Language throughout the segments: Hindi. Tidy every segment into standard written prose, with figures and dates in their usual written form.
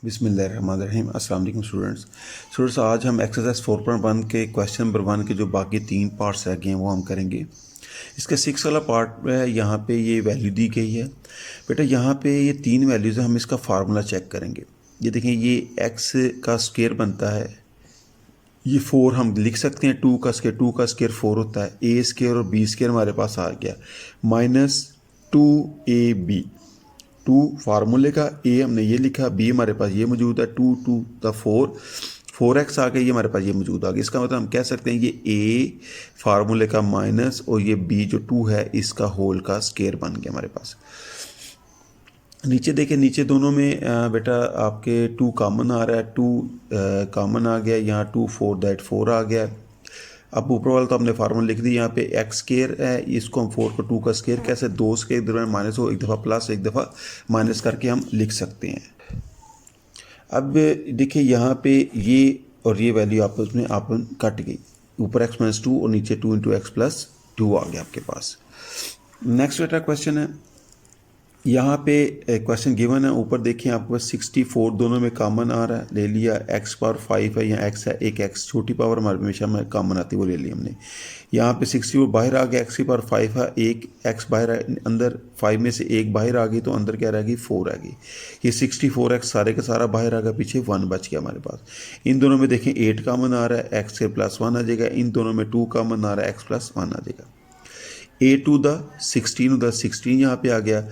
बिस्मिल्लाहिर्रहमानिर्रहीम। अस्सलाम वालेकुम स्टूडेंट्स, आज हम एक्सरसाइज 4.1 के क्वेश्चन नंबर 1 के जो बाकी 3 पार्ट्स रह गए हैं वो हम करेंगे। इसके 6 वाला पार्ट है, यहाँ पे ये वैल्यू दी गई है। बेटा यहाँ पे ये 3 वैल्यूज़ हैं, हम इसका फार्मूला चेक करेंगे। ये देखें, ये x का स्क्वायर बनता है, ये 4 हम लिख सकते हैं, 2 का स्क्वायर 4 होता है, a स्क्वायर और b स्क्वायर हमारे पास आ गया -2ab। 2 फार्मूले का, a हमने ये लिखा, b हमारे पास ये मौजूद है, 2 द 4x आ गया, ये हमारे पास ये मौजूद आ गया। इसका मतलब हम कह सकते हैं ये a फार्मूले का माइनस और ये b जो 2 है इसका होल का स्क्वायर बन गया हमारे पास। नीचे देखें, नीचे दोनों में बेटा आपके 2 कॉमन आ रहा है, 2 कॉमन आ गया, यहाँ 2 4 दैट 4 आ गया। अब ऊपर वाला तो हमने फार्मूला लिख दिया, यहाँ पे एक्स स्क्वायर है, इसको हम 4 को 2 का स्क्वायर कैसे, 2 के दरमियान माइनस हो, एक दफ़ा प्लस एक दफ़ा माइनस करके हम लिख सकते हैं। अब देखिए यहाँ पे ये और ये वैल्यू आपस में कट गई, ऊपर x माइनस 2 और नीचे 2 इंटू एक्स प्लस 2 आ गया आपके पास। नेक्स्ट बेटा क्वेश्चन है, यहाँ पे क्वेश्चन गिवन है, ऊपर देखिए आपके पास 64 दोनों में कॉमन आ रहा है, ले लिया। x पावर 5 है, यहाँ x है, एक x छोटी पावर हमारे हमेशा में कॉमन आती है, वो ले ली हमने। यहाँ पे 64 बाहर आ गया, x की पावर 5 है, एक x बाहर अंदर 5 में से एक बाहर आ गई तो अंदर क्या रहेगी, 4 आ गई। ये 64x सारे का सारा बाहर आ गया, पीछे 1 बच गया हमारे पास। इन दोनों में देखें 8 कॉमन आ रहा है, x के प्लस 1 आ जाएगा, इन दोनों में 2 कॉमन आ रहा है, x प्लस 1 आ जाएगा। a टू द 16 यहाँ पे आ गया।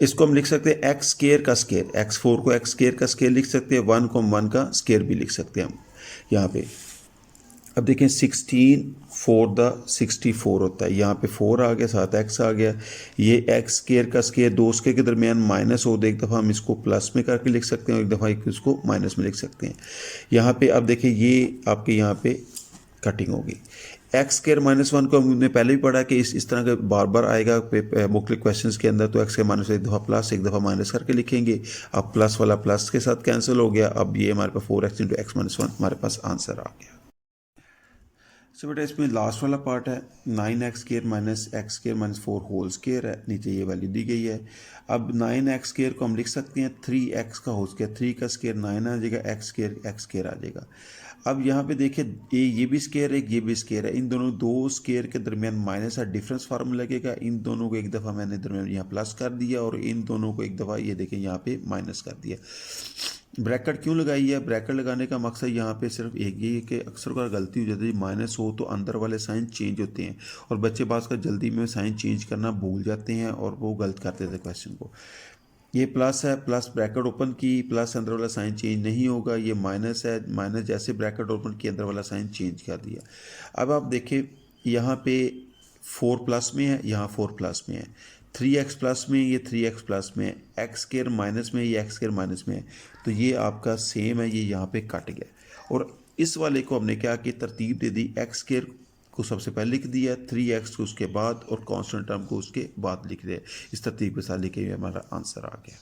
इसको हम लिख सकते हैं एक्स स्क्वायर का स्क्वायर, x4 को x स्क्वायर का स्क्वायर लिख सकते हैं, 1 को 1 का स्क्वायर भी लिख सकते हैं हम यहाँ पे। अब देखें 16 4 द 64 होता है, यहाँ पे 4 आ गया, साथ x आ गया। ये एक्स स्क्वायर का स्क्वायर, दो स्क्वायर के दरमियान माइनस हो, एक दफ़ा हम इसको प्लस में करके लिख सकते हैं और एक दफ़ा इसको माइनस में लिख सकते हैं। यहाँ पे अब देखिए ये आपके यहाँ पे कटिंग होगी। एक्स स्क्वायर माइनस 1 को हमने पहले भी पढ़ा कि इस तरह का बार बार आएगा मुख्तलिफ क्वेश्चंस के अंदर, तो एक्स के माइनस एक दफ़ा प्लस एक दफ़ा माइनस करके लिखेंगे। अब प्लस वाला प्लस के साथ कैंसिल हो गया, अब ये हमारे पास 4x इंटू एक्स माइनस 1 हमारे पास आंसर आ गया। सो बेटा इसमें लास्ट वाला पार्ट है, 9x square minus x square minus 4 whole square है, नीचे ये वैल्यू दी गई है। अब 9x स्क्वायर को हम लिख सकते हैं 3x का होल स्क्वायर, 3 का स्क्वायर 9 आ जाएगा, एक्स स्क्वायर आ जाएगा। अब यहाँ पे देखिए ये भी स्क्वायर है, ये भी स्क्वायर है, इन दोनों दो स्क्वायर के दरमियान माइनस है, डिफरेंस फार्मूला लगेगा। इन दोनों को एक दफ़ा मैंने दरमियान यहाँ प्लस कर दिया और इन दोनों को एक दफ़ा ये देखें यहाँ पे माइनस कर दिया। ब्रैकेट क्यों लगाई है, ब्रैकेट लगाने का मकसद यहाँ पे सिर्फ एक ही है कि अक्सर का गलती हो जाती है, माइनस हो तो अंदर वाले साइन चेंज होते हैं और बच्चे बात का जल्दी में साइन चेंज करना भूल जाते हैं और वो गलत करते थे क्वेश्चन को। ये प्लस है, प्लस ब्रैकेट ओपन की, प्लस अंदर वाला साइन चेंज नहीं होगा। ये माइनस है, माइनस जैसे ब्रैकेट ओपन की अंदर वाला साइन चेंज कर दिया। अब आप देखें यहाँ पे 4 प्लस में है, यहाँ 4 प्लस में है, 3x प्लस में, ये 3x प्लस में है, एक्स स्क्वायर माइनस में, ये एक्स स्क्वायर माइनस में है, तो ये आपका सेम है, ये यहाँ पे कट गया। और इस वाले को हमने क्या कि तरतीब दे दी, एक्स स्क्वायर को सबसे पहले लिख दिया, 3x को उसके बाद और कांस्टेंट टर्म को उसके बाद लिख दिया। इस तरतीब के साथ लिखे हुए हमारा आंसर आ गया।